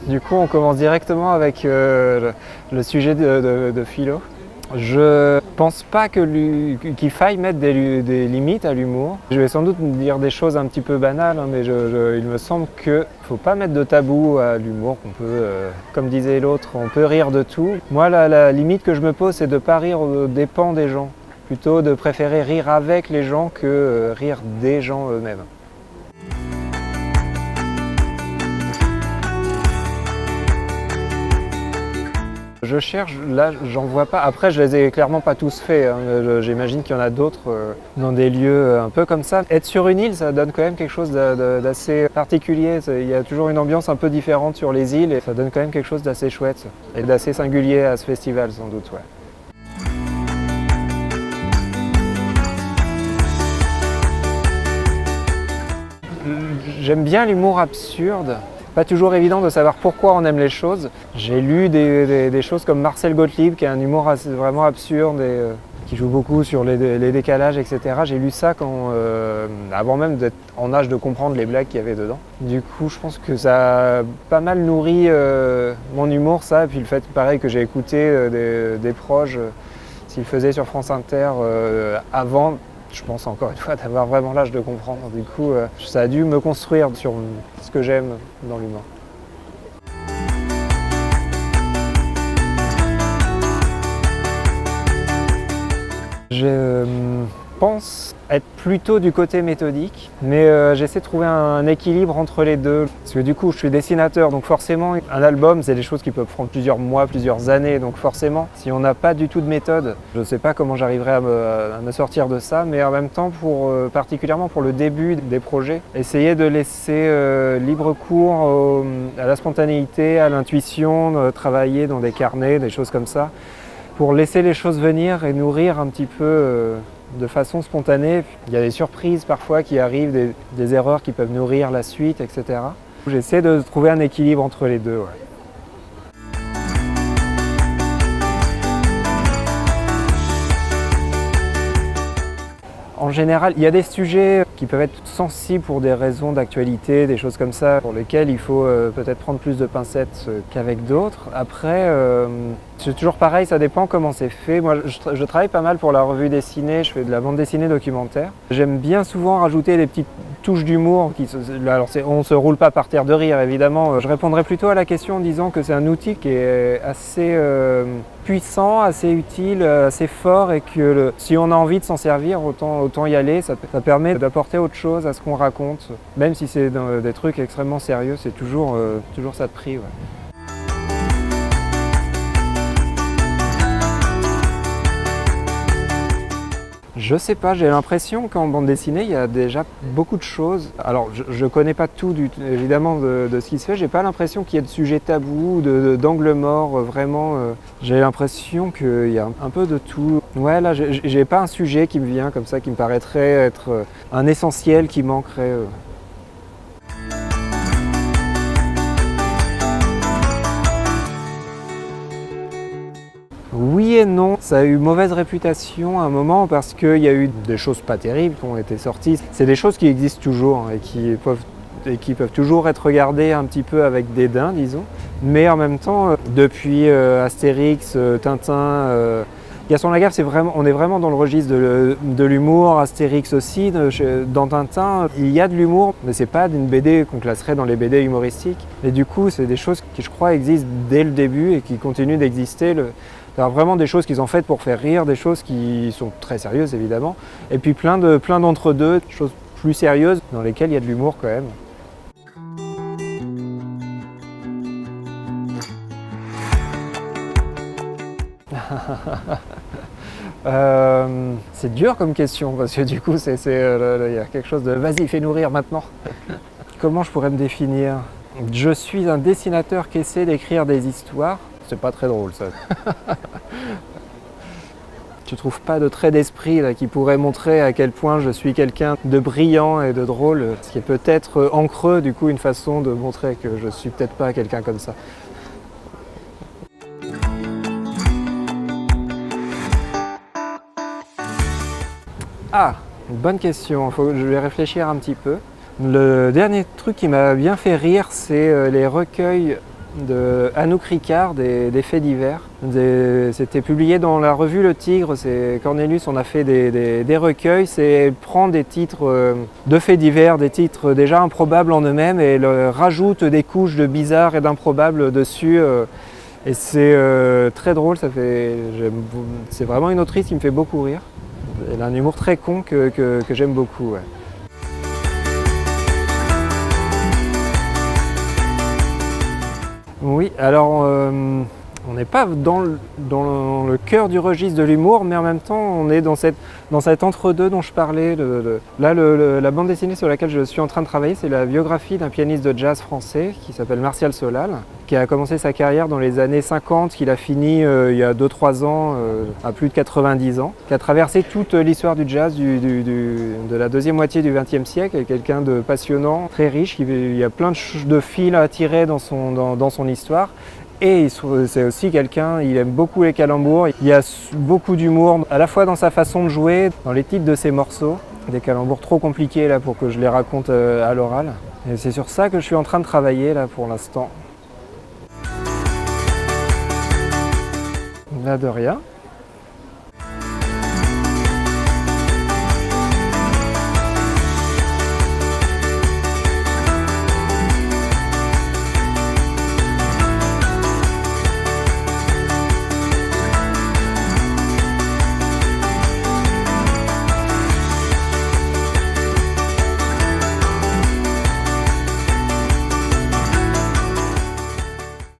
Du coup, on commence directement avec le sujet de philo. Je pense pas qu'il faille mettre des limites à l'humour. Je vais sans doute dire des choses un petit peu banales, hein, mais il me semble qu'il ne faut pas mettre de tabou à l'humour. Qu'on peut, comme disait l'autre, on peut rire de tout. Moi, la limite que je me pose, c'est de ne pas rire aux dépens des gens. Plutôt de préférer rire avec les gens que rire des gens eux-mêmes. Je cherche, là j'en vois pas. Après je les ai clairement pas tous faits, hein. J'imagine qu'il y en a d'autres dans des lieux un peu comme ça. Être sur une île, ça donne quand même quelque chose d'assez particulier. Il y a toujours une ambiance un peu différente sur les îles et ça donne quand même quelque chose d'assez chouette et d'assez singulier à ce festival sans doute. Ouais. J'aime bien l'humour absurde. Pas toujours évident de savoir pourquoi on aime les choses. J'ai lu des choses comme Marcel Gottlieb, qui a un humour vraiment absurde et qui joue beaucoup sur les décalages, etc. J'ai lu ça avant même d'être en âge de comprendre les blagues qu'il y avait dedans. Du coup, je pense que ça a pas mal nourri mon humour, ça. Et puis le fait, pareil, que j'ai écouté des proches s'ils faisaient sur France Inter avant. Je pense encore une fois d'avoir vraiment l'âge de comprendre. Du coup, ça a dû me construire sur ce que j'aime dans l'humour. Je pense être plutôt du côté méthodique, mais j'essaie de trouver un équilibre entre les deux. Parce que du coup, je suis dessinateur, donc forcément, un album, c'est des choses qui peuvent prendre plusieurs mois, plusieurs années. Donc forcément, si on n'a pas du tout de méthode, je ne sais pas comment j'arriverai à me sortir de ça. Mais en même temps, particulièrement pour le début des projets, essayer de laisser libre cours à la spontanéité, à l'intuition, travailler dans des carnets, des choses comme ça, pour laisser les choses venir et nourrir un petit peu de façon spontanée. Il y a des surprises parfois qui arrivent, des erreurs qui peuvent nourrir la suite, etc. J'essaie de trouver un équilibre entre les deux. Ouais. En général, il y a des sujets qui peuvent être sensibles pour des raisons d'actualité, des choses comme ça, pour lesquelles il faut peut-être prendre plus de pincettes qu'avec d'autres. Après, c'est toujours pareil, ça dépend comment c'est fait. Moi, je travaille pas mal pour la revue dessinée, je fais de la bande dessinée documentaire. J'aime bien souvent rajouter des petites touches d'humour. Alors, on ne se roule pas par terre de rire, évidemment. Je répondrai plutôt à la question en disant que c'est un outil qui est assez puissant, assez utile, assez fort et que si on a envie de s'en servir, autant y aller. Ça permet d'apporter autre chose à ce qu'on raconte. Même si c'est des trucs extrêmement sérieux, c'est toujours ça de prix. Ouais. Je sais pas, j'ai l'impression qu'en bande dessinée, il y a déjà beaucoup de choses. Alors, je connais pas tout, évidemment, de ce qui se fait. J'ai pas l'impression qu'il y ait de sujets tabous, d'angles morts, vraiment. J'ai l'impression qu'il y a un peu de tout. Ouais, là, j'ai pas un sujet qui me vient comme ça, qui me paraîtrait être un essentiel qui manquerait. Oui et non, ça a eu mauvaise réputation à un moment parce qu'il y a eu des choses pas terribles qui ont été sorties. C'est des choses qui existent toujours et qui peuvent toujours être regardées un petit peu avec dédain, disons. Mais en même temps, depuis Astérix, Tintin, Gaston Lagaffe, on est vraiment dans le registre de l'humour. Astérix aussi, dans Tintin, il y a de l'humour, mais c'est pas une BD qu'on classerait dans les BD humoristiques. Et du coup, c'est des choses qui, je crois, existent dès le début et qui continuent d'exister. Il y a vraiment des choses qu'ils ont faites pour faire rire, des choses qui sont très sérieuses évidemment, et puis plein d'entre-deux, des choses plus sérieuses dans lesquelles il y a de l'humour quand même. C'est dur comme question parce que du coup il y a quelque chose de vas-y fais-nous rire maintenant. Comment je pourrais me définir? Je suis un dessinateur qui essaie d'écrire des histoires. C'est pas très drôle ça. Tu trouves pas de trait d'esprit là, qui pourrait montrer à quel point je suis quelqu'un de brillant et de drôle, ce qui est peut-être en creux du coup une façon de montrer que je suis peut-être pas quelqu'un comme ça. Ah, une bonne question, je vais réfléchir un petit peu. Le dernier truc qui m'a bien fait rire, c'est les recueils de Anouk Ricard des faits divers. C'était publié dans la revue Le Tigre, c'est Cornelius, on a fait des recueils, c'est prendre des titres de faits divers, des titres déjà improbables en eux-mêmes et rajoute des couches de bizarres et d'improbables dessus. Et c'est très drôle, c'est vraiment une autrice qui me fait beaucoup rire. Elle a un humour très con que j'aime beaucoup. Ouais. Oui, alors on n'est pas dans le cœur du registre de l'humour, mais en même temps on est dans cet entre-deux dont je parlais. Là, la bande dessinée sur laquelle je suis en train de travailler, c'est la biographie d'un pianiste de jazz français qui s'appelle Martial Solal, qui a commencé sa carrière dans les années 50, qu'il a fini il y a 2-3 ans à plus de 90 ans, qui a traversé toute l'histoire du jazz de la deuxième moitié du XXe siècle, quelqu'un de passionnant, très riche, il y a plein de fils à tirer dans son histoire. Et c'est aussi quelqu'un, il aime beaucoup les calembours, il y a beaucoup d'humour, à la fois dans sa façon de jouer, dans les titres de ses morceaux, des calembours trop compliqués là pour que je les raconte à l'oral. Et c'est sur ça que je suis en train de travailler là pour l'instant. Là de rien.